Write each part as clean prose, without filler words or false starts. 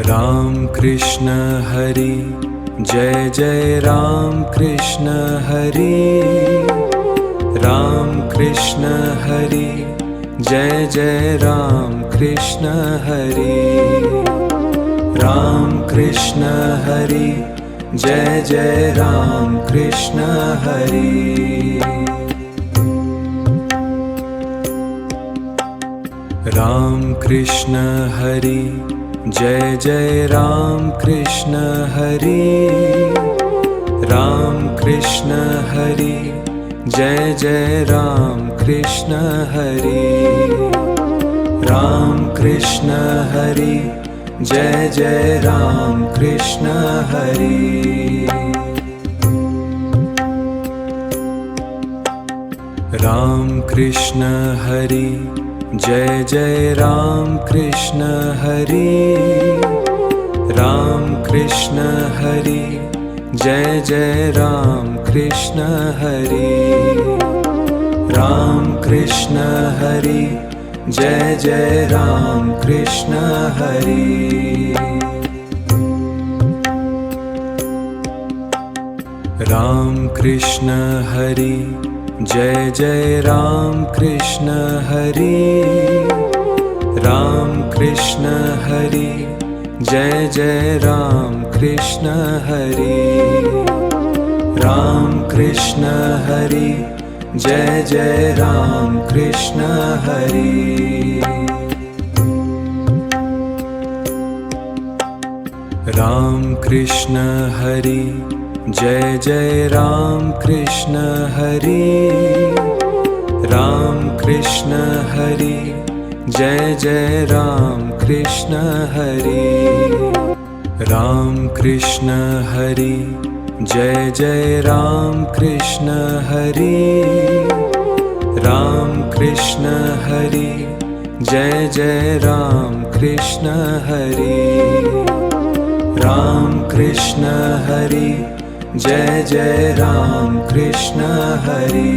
Ram Krishna Hari Jai Jai Ram Krishna Hari. Ram Krishna Hari Jai Jai Ram Krishna Hari. Ram Krishna Hari Jai Jai Ram Krishna Hari. Ram Krishna Hari Jai Jai Ram Krishna Hari. Ram Krishna Hari Jai Jai Ram Krishna Hari. Ram Krishna Hari Jai Jai Ram Krishna Hari. Ram Krishna Hari Jai Jai Ram Krishna Hari. Ram Krishna Hari Jai Jai Ram Krishna Hari. Ram Krishna Hari Jai Jai Ram Krishna Hari. Ram Krishna Hari Jai Jai Ram Krishna Hari. Ram Krishna Hari Jai Jai Ram Krishna Hari. Ram Krishna Hari Jai Jai Ram Krishna Hari. Ram Krishna Hari Jai Jai Ram Krishna Hari. Ram Krishna Hari Jai Jai Ram Krishna Hari. Ram Krishna Hari Jai Jai Ram Krishna Hari. Ram Krishna Hari Jai Jai Ram Krishna Hari. Ram Krishna Hari Jai Jai Ram Krishna Hari.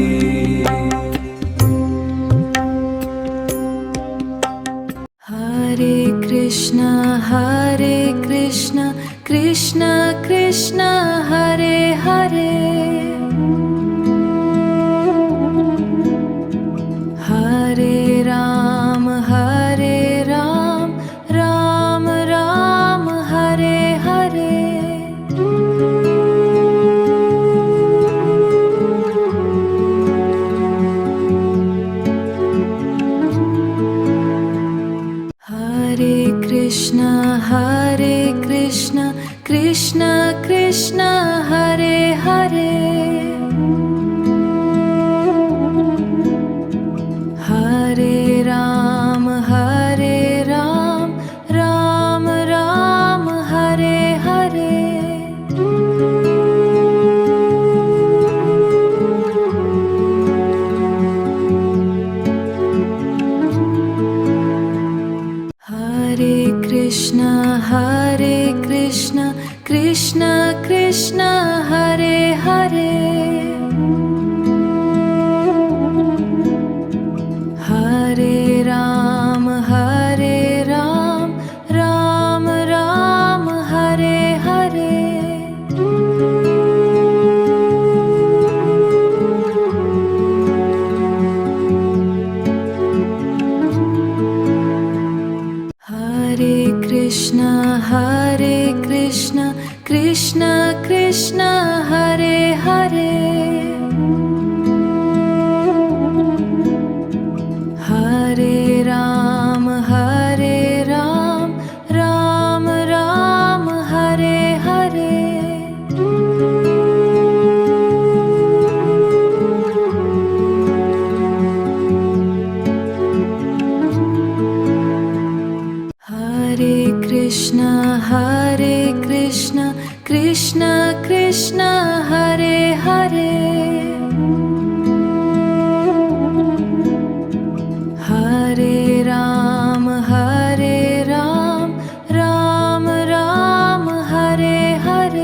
Hare Krishna Krishna Krishna Hare Hare. Hare Ram Ram Ram Hare Hare. Hare Krishna Krishna Krishna Hare Hare. Hare Ram Ram Ram Hare Hare. Hare Krishna Krishna Krishna Hare Hare. Hare Ram Ram Ram Hare Hare. Hare Krishna Krishna Krishna Hare Hare. Hare Ram Ram Ram Hare Hare. Hare Krishna Krishna Krishna Hare Hare. Hare Ram Ram Ram Hare Hare.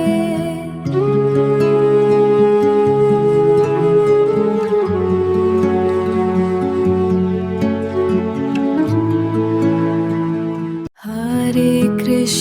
Hare Krishna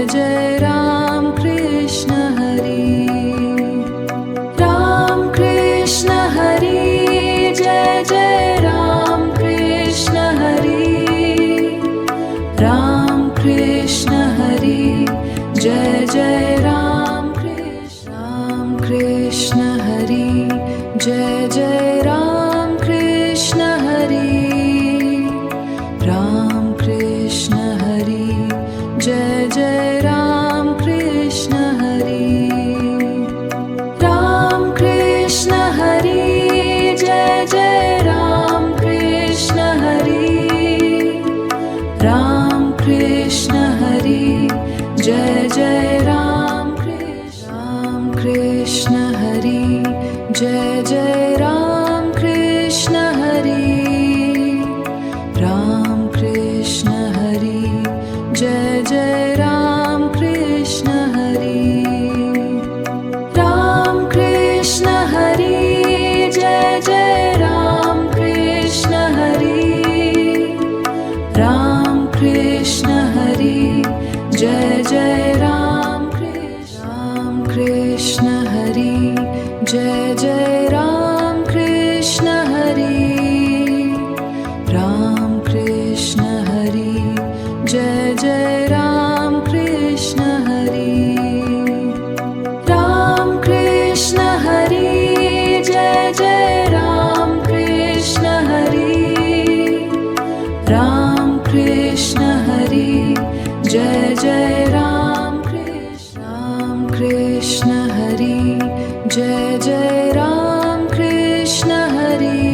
Jai Jai Ram Krishna Hari Ram Krishna Hari Jai Jai Ram Krishna Hari Ram Krishna Hari Jai Jai Ram Krishna Hari Jai Jai Ram Krishna Hari Ram Krishna Hari Jai Jai Ram Krishna Hari Ram Krishna Hari Jai Jai Ram Krishna Hari Ram Krishna Hari Jai Jai Ram Krishna Hari Jai Jai Ram Krishna Hari Ram Krishna Hari Jai Jai Ram Krishna Hari Ram Krishna Hari Jai Jai Ram Krishna Hari Ram Krishna Hari Jai Jai Ram Krishna Hari Jai Jai Ram Krishna Hari Ram Krishna Hari Jai Jai Ram Krishna Hari Ram Krishna Hari Jai Jai Ram Krishna Hari Ram Krishna Hari Jai Jai Ram Krishna Hari Jai Jai Ram Krishna Hari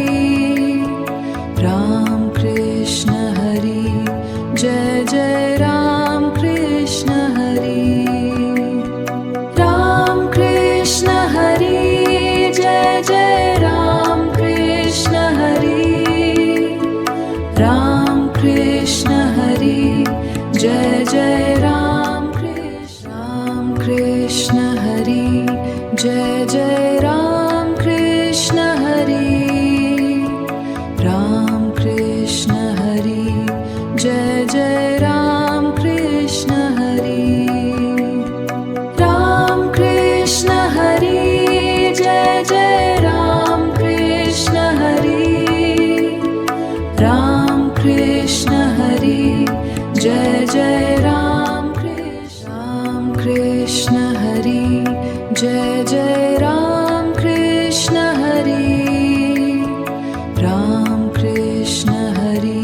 Ram Krishna Hari Jai Jai Ram Krishna Hari Ram Krishna Hari Jai Jai Ram Krishna Hari Ram Krishna Hari Jai Jai Ram Krishna Hari Jai Jai Ram Krishna Hari Ram Krishna Hari Jai Jai Ram Krishna Hari Ram Krishna Hari Jai Jai Ram Krishna Hari Ram Krishna Hari Jai Jai Ram Krishna Hari Jai Jai Ram Krishna Hari Ram Krishna Hari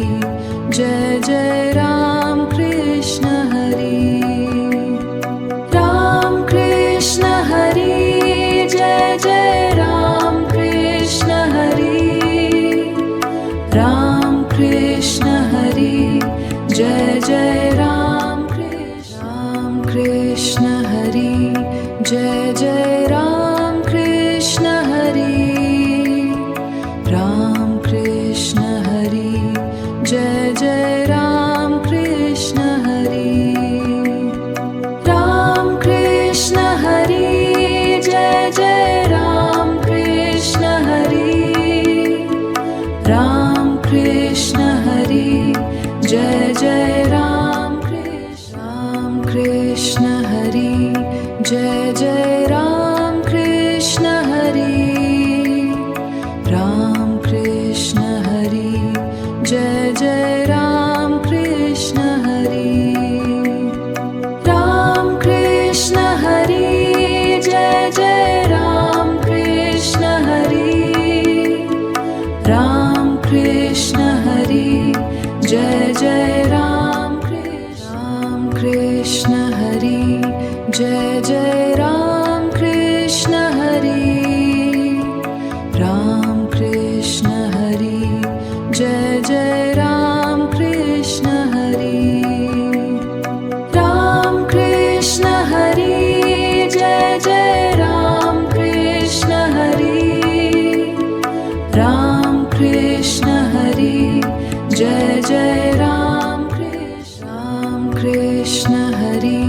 Jai Jai Ram Krishna Hari Ram Krishna Hari Jai Jai Ram Krishna Hari Ram Krishna Hari Jai Jai Ram Krishna Hari Jai Jai Ram Krishna Hari Ram Krishna Hari Jai Jai Ram Krishna Hari Ram Krishna Hari Jai Jai Ram Krishna Hari Ram Krishna Hari Jai Jai Ram Krishna Hari Jai Jai Ram Krishna Hari Ram Krishna Hari Jai Jai Ram Krishna Hari Ram Krishna Hari Jai Jai Ram Krishna Hari Ram Krishna Hari Jai Jai Ram Krishna Hari Jai Jai Ram Krishna Hari Ram Krishna Hari Jai Jai Ram Krishna Hari Ram Krishna Hari Jai Jai Ram Krishna Hari Ram Krishna Hari Jai Jai Ram Krishna Hari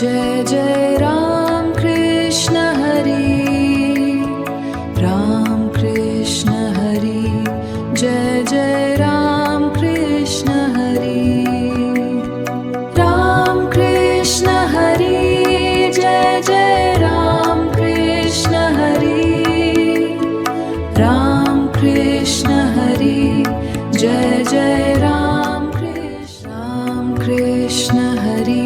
Jai Jai Ram Krishna Hari Ram Krishna Hari Jai Jai Ram Krishna Hari Ram Krishna Hari Jai Jai Ram Krishna Hari Ram Krishna Hari Jai Jai Ram Krishna Hari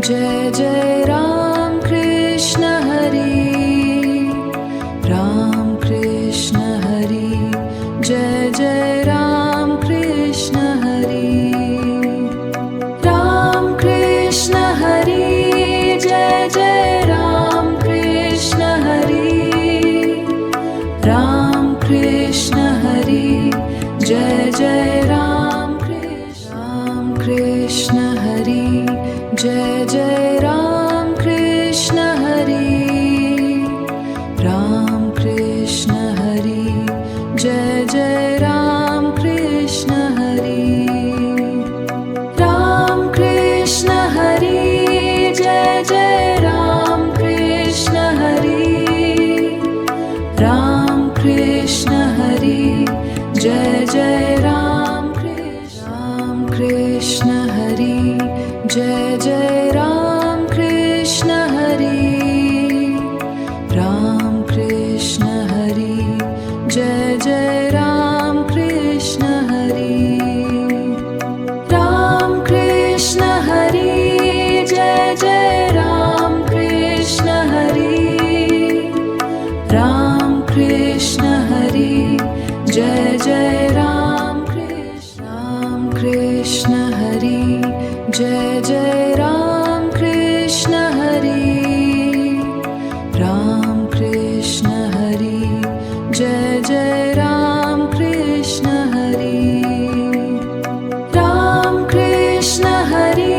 Jai Jai Ram Krishna Hari Ram Krishna Hari Jai Jai Ram Krishna Hari Ram Krishna Hari Jai Jai Ram Krishna Hari Ram Krishna Hari Jai Jai Ram Krishna Hari Jai Jai Ram Krishna Hari Ram Krishna Hari Jai Jai Ram Krishna Hari Ram Krishna Hari Jai Jai Ram Krishna Hari Ram Krishna Hari Jai Jai Ram Krishna Hari Jai Jai Ram Krishna Hari Ram Krishna Hari Jai Jai Ram Krishna Hari Ram Krishna Hari Jai Jai Ram Krishna Hari Ram Krishna Hari Jai Jai Ram Krishna Hari Jai Jai Ram Krishna Hari Ram Krishna Hari Jai Jai Ram Krishna Hari Ram Krishna Hari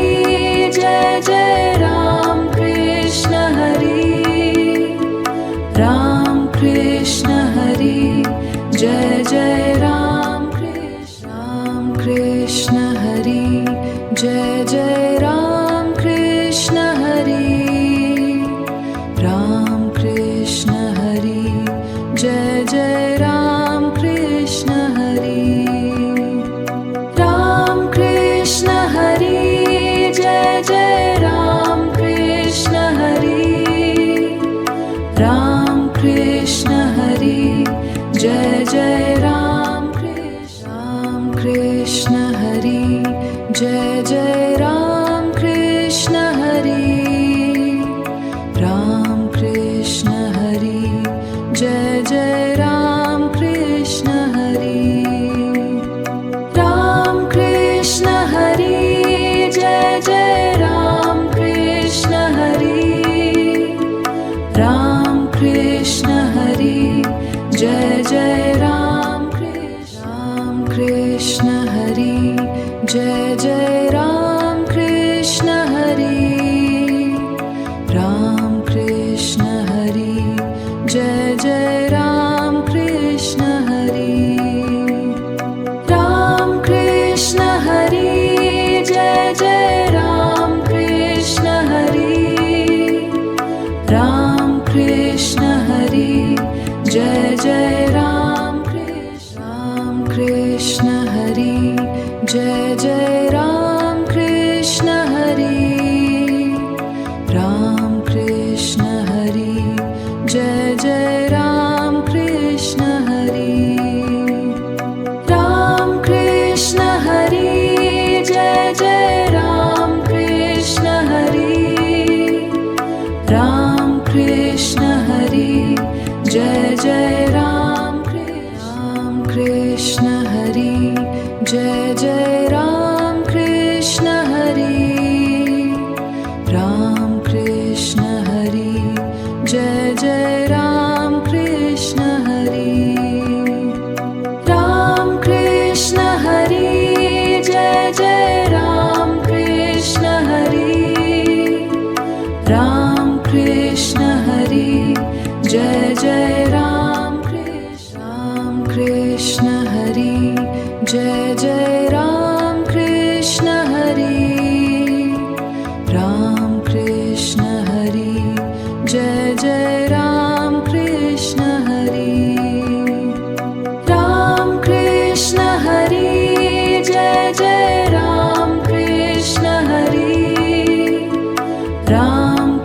Jai Jai Ram Krishna Hari Ram Krishna Hari Jai Jai Ram Krishna Hari Jai Jai Ram Krishna Hari Ram Krishna Hari Jai Jai Ram Krishna Hari Ram Krishna Hari Jai Jai Ram Krishna Hari Ram Krishna Hari Jai Jai Ram Krishna Hari Jai Jai Ram Krishna Hari Ram Krishna Hari Jai Jai Ram Krishna Hari Ram Krishna Hari Jai Jai Ram Krishna Hari Ram Krishna Hari Jai Jai Ram Krishna Hari Jai Jai Ram Krishna Hari Ram Krishna Hari Jai Jai Ram Krishna Hari Ram Krishna Hari Jai Jai Ram Krishna Hari Ram Krishna Hari Jai Jai Ram Krishna Hari Jai Jai Ram Krishna Hari Ram Krishna Hari Jai Jai Ram Krishna Hari Ram Krishna Hari Jai Jai Ram Krishna Hari Ram Krishna Hari Jai Jai Ram Krishna Hari Jai Jai Ram Krishna Hari Ram Krishna Hari Jai Jai Ram Krishna Hari Ram Krishna Hari Jai Jai Ram Krishna Hari Ram Krishna Hari Jai Jai Ram Krishna Hari Jai Jai Ram Krishna Hari Ram Krishna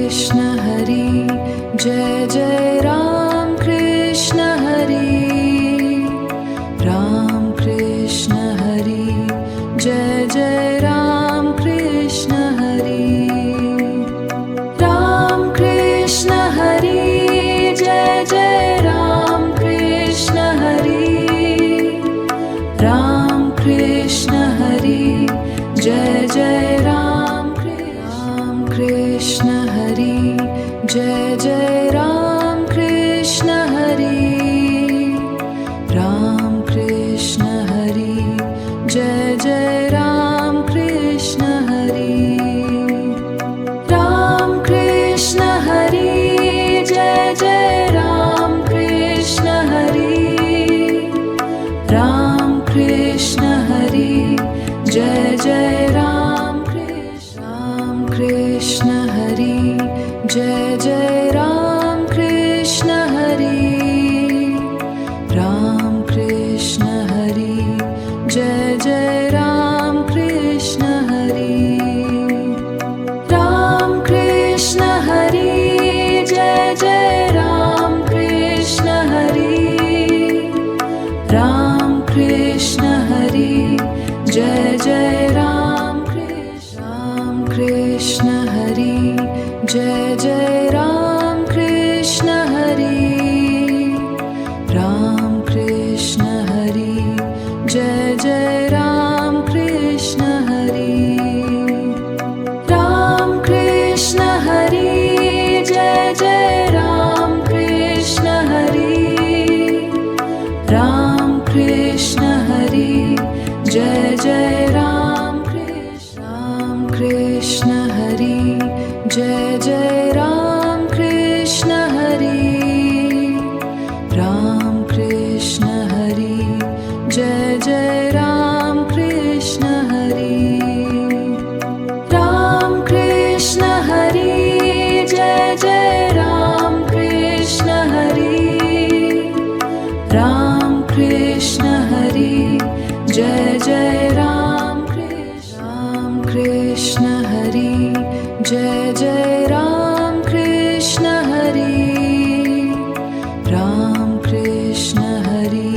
Krishna Hari Jai Jai Ram Krishna Hari Ram Krishna Hari Jai Jai Ram Krishna Hari Ram Krishna Hari Jai Jai Ram Krishna Hari Ram Krishna Hari Jai Jai Ram Krishna Hari Jai Jai Ram Krishna Hari Ram Krishna Hari Jai Jai Ram Krishna Hari Ram Krishna Hari Jai Jai Ram Krishna Hari Ram Krishna Hari Jai Jai Ram Krishna Krishna Hari Jai Jai Ram Krishna Hari Ram Krishna Hari Jai Jai Ram Krishna Hari Ram Krishna Hari Jai Jai Ram Krishna Hari Ram Krishna Hari Jai Jai Ram Krishna Hari Jai Jai Ram Krishna Hari Ram Krishna Hari Jai Jai Ram Krishna Hari Ram Krishna Hari Jai Jai Ram Krishna Hari Ram Krishna Hari Jai Jai Ram Krishna Hari Jai Jai Ram Krishna Hari Ram Krishna Hari Jai Jai Ram Krishna Hari Ram Krishna Hari Jai Jai Ram Krishna Hari Ram Krishna Hari Jai Jai Ram Krishna Hari Jai Jai Ram Krishna Hari Ram Krishna Hari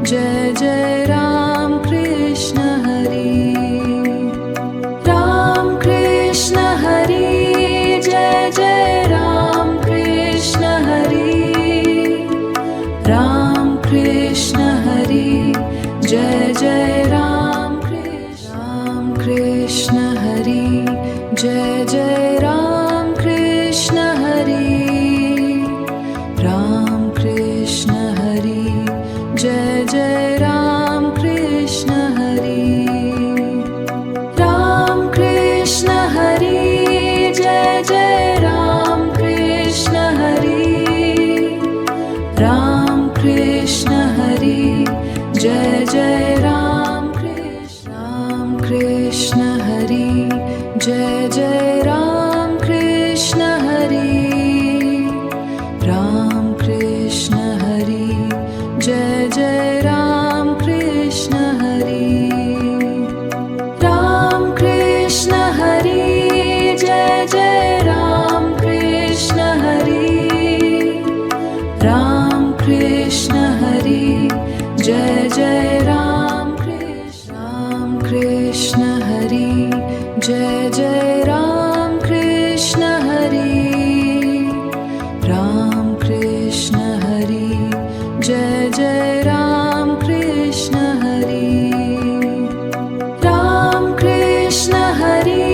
Jai Jai Ram Krishna Hari Ram Krishna Hari Jai Jai Ram Krishna Hari Ram Krishna Hari Jai Jai Ram Krishna Hari Jai Jai Ram Krishna Hari Ram Krishna Hari Jai Jai Ram Krishna Hari Ram Krishna Hari Jai Jai Ram Krishna Hari Ram Krishna Hari Jai Jai Ram Krishna Hari Jai Jai Ram Krishna Hari Ram Krishna Hari Jai Jai Ram Krishna Hari Ram Krishna Hari Jai Jai Ram Krishna Hari Ram Krishna Hari Jai Jai Ram Krishna Hari Jai Jai Ram Krishna Hari Ram Krishna Hari Jai Jai Ram Krishna Hari Ram Krishna Hari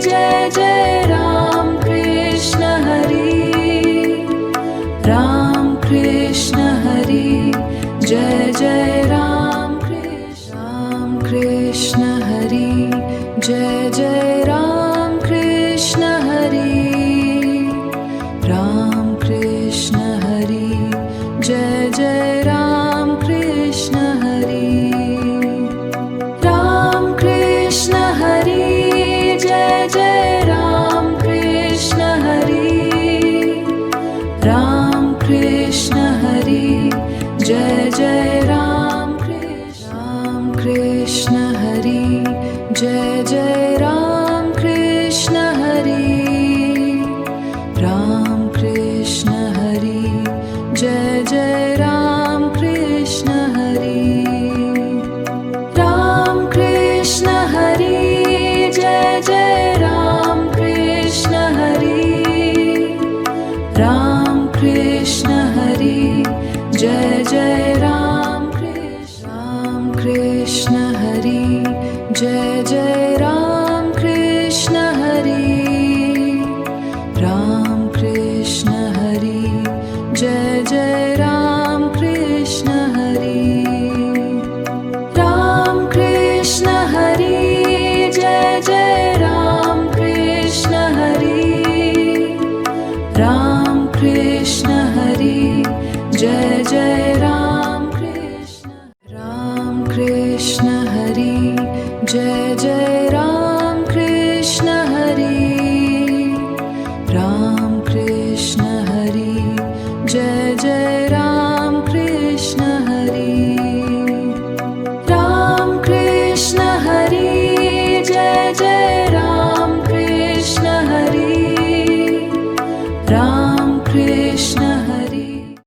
Jai Jai Ram Krishna Hari Ram Krishna Hari Jai Jai Ram Krishna Hari Jai Jai Ram Krishna Hari Ram Krishna Hari Jai Jai Ram Krishna Hari Ram Krishna Hari Jai Jai Ram Krishna Hari Ram Krishna Hari Jai Jai Ram Krishna Hari Jai Jai Ram Krishna Hari Ram Krishna Hari Jai Jai Ram Krishna Hari Ram Krishna Hari Jai Jai Ram Krishna Hari Ram Krishna Hari Jai Jai Ram Krishna Hari Jai Jai Ram Krishna Hari Ram Krishna Hari Jai Jai Ram Krishna Hari Ram Krishna Hari Jai Jai Ram Krishna Hari Ram Krishna Hari Jai Jai Ram Krishna Hari Jai Jai